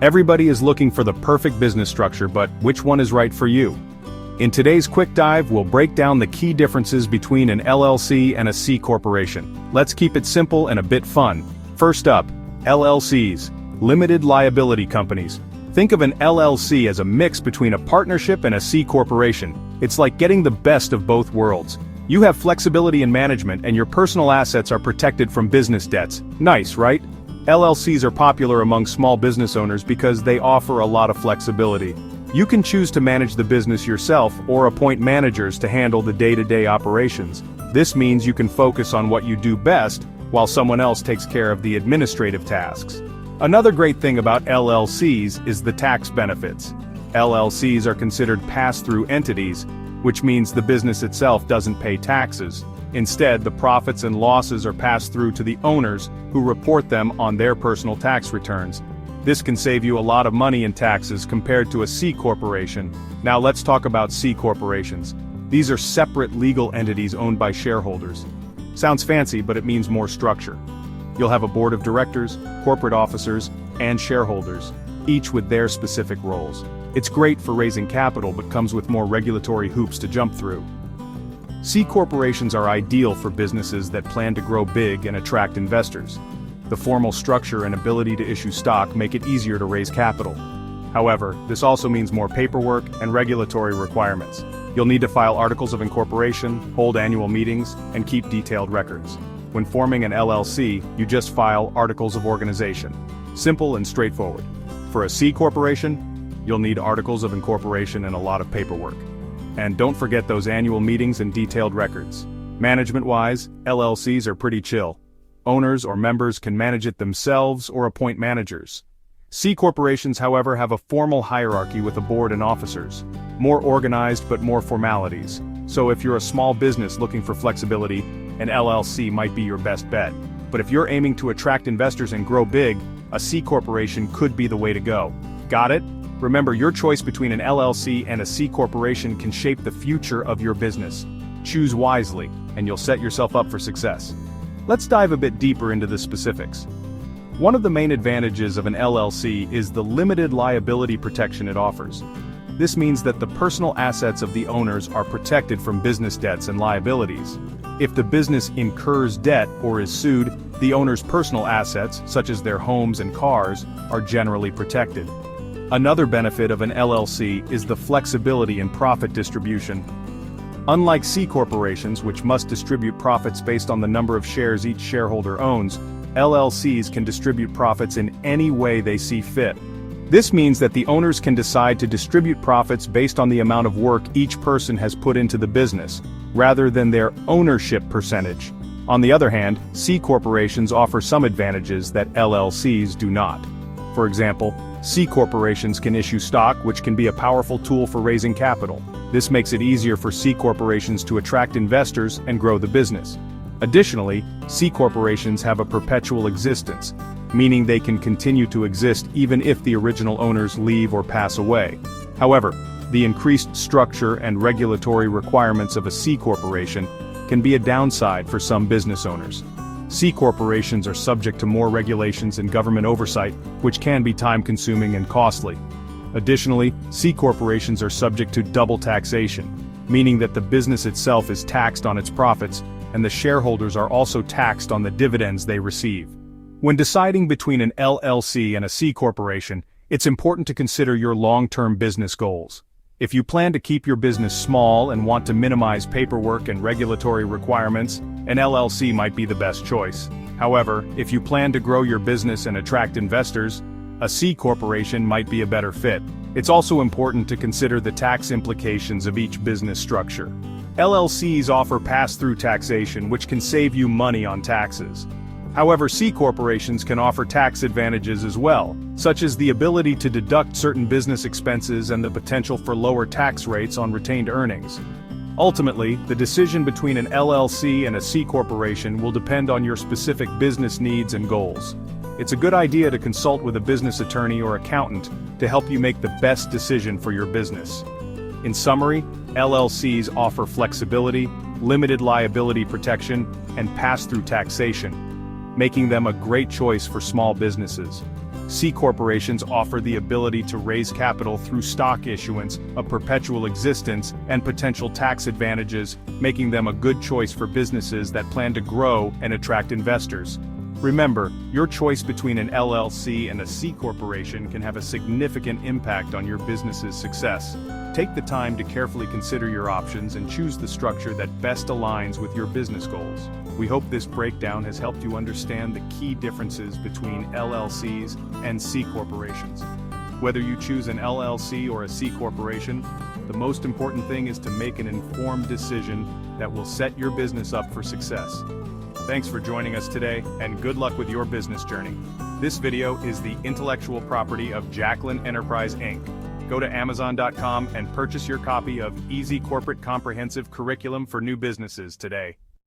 Everybody is looking for the perfect business structure, but which one is right for you? In today's quick dive, we'll break down the key differences between an LLC and a C corporation. Let's keep it simple and a bit fun. First up, LLCs, Limited Liability Companies. Think of an LLC as a mix between a partnership and a C corporation. It's like getting the best of both worlds. You have flexibility in management and your personal assets are protected from business debts. Nice, right? LLCs are popular among small business owners because they offer a lot of flexibility. You can choose to manage the business yourself or appoint managers to handle the day-to-day operations. This means you can focus on what you do best, while someone else takes care of the administrative tasks. Another great thing about LLCs is the tax benefits. LLCs are considered pass-through entities, which means the business itself doesn't pay taxes. Instead, the profits and losses are passed through to the owners, who report them on their personal tax returns. This can save you a lot of money in taxes compared to a C corporation. Now let's talk about C corporations. These are separate legal entities owned by shareholders. Sounds fancy, but it means more structure. You'll have a board of directors, corporate officers, and shareholders, each with their specific roles. It's great for raising capital, but comes with more regulatory hoops to jump through. C corporations are ideal for businesses that plan to grow big and attract investors. The formal structure and ability to issue stock make it easier to raise capital. However, this also means more paperwork and regulatory requirements. You'll need to file articles of incorporation, hold annual meetings, and keep detailed records. When forming an LLC, you just file articles of organization. Simple and straightforward. For a C corporation, you'll need articles of incorporation and a lot of paperwork. And don't forget those annual meetings and detailed records. Management-wise, LLCs are pretty chill. Owners or members can manage it themselves or appoint managers. C corporations, however, have a formal hierarchy with a board and officers. More organized but more formalities. So if you're a small business looking for flexibility, an LLC might be your best bet. But if you're aiming to attract investors and grow big, a C corporation could be the way to go. Got it? Remember, your choice between an LLC and a C corporation can shape the future of your business. Choose wisely, and you'll set yourself up for success. Let's dive a bit deeper into the specifics. One of the main advantages of an LLC is the limited liability protection it offers. This means that the personal assets of the owners are protected from business debts and liabilities. If the business incurs debt or is sued, the owner's personal assets, such as their homes and cars, are generally protected. Another benefit of an LLC is the flexibility in profit distribution. Unlike C corporations, which must distribute profits based on the number of shares each shareholder owns, LLCs can distribute profits in any way they see fit. This means that the owners can decide to distribute profits based on the amount of work each person has put into the business, rather than their ownership percentage. On the other hand, C corporations offer some advantages that LLCs do not. For example, C corporations can issue stock, which can be a powerful tool for raising capital. This makes it easier for C corporations to attract investors and grow the business. Additionally, C corporations have a perpetual existence, meaning they can continue to exist even if the original owners leave or pass away. However, the increased structure and regulatory requirements of a C corporation can be a downside for some business owners. C corporations are subject to more regulations and government oversight, which can be time-consuming and costly. Additionally, C corporations are subject to double taxation, meaning that the business itself is taxed on its profits, and the shareholders are also taxed on the dividends they receive. When deciding between an LLC and a C corporation, it's important to consider your long-term business goals. If you plan to keep your business small and want to minimize paperwork and regulatory requirements, an LLC might be the best choice. However, if you plan to grow your business and attract investors, a C corporation might be a better fit. It's also important to consider the tax implications of each business structure. LLCs offer pass-through taxation, which can save you money on taxes. However, C corporations can offer tax advantages as well, such as the ability to deduct certain business expenses and the potential for lower tax rates on retained earnings. Ultimately, the decision between an LLC and a C corporation will depend on your specific business needs and goals. It's a good idea to consult with a business attorney or accountant to help you make the best decision for your business. In summary, LLCs offer flexibility, limited liability protection, and pass-through taxation, making them a great choice for small businesses. C corporations offer the ability to raise capital through stock issuance, a perpetual existence, and potential tax advantages, making them a good choice for businesses that plan to grow and attract investors. Remember, your choice between an LLC and a C corporation can have a significant impact on your business's success. Take the time to carefully consider your options and choose the structure that best aligns with your business goals. We hope this breakdown has helped you understand the key differences between LLCs and C corporations. Whether you choose an LLC or a C corporation, the most important thing is to make an informed decision that will set your business up for success. Thanks for joining us today, and good luck with your business journey. This video is the intellectual property of Jacqueline Enterprise Inc. Go to Amazon.com and purchase your copy of Easy Corporate Comprehensive Curriculum for New Businesses today.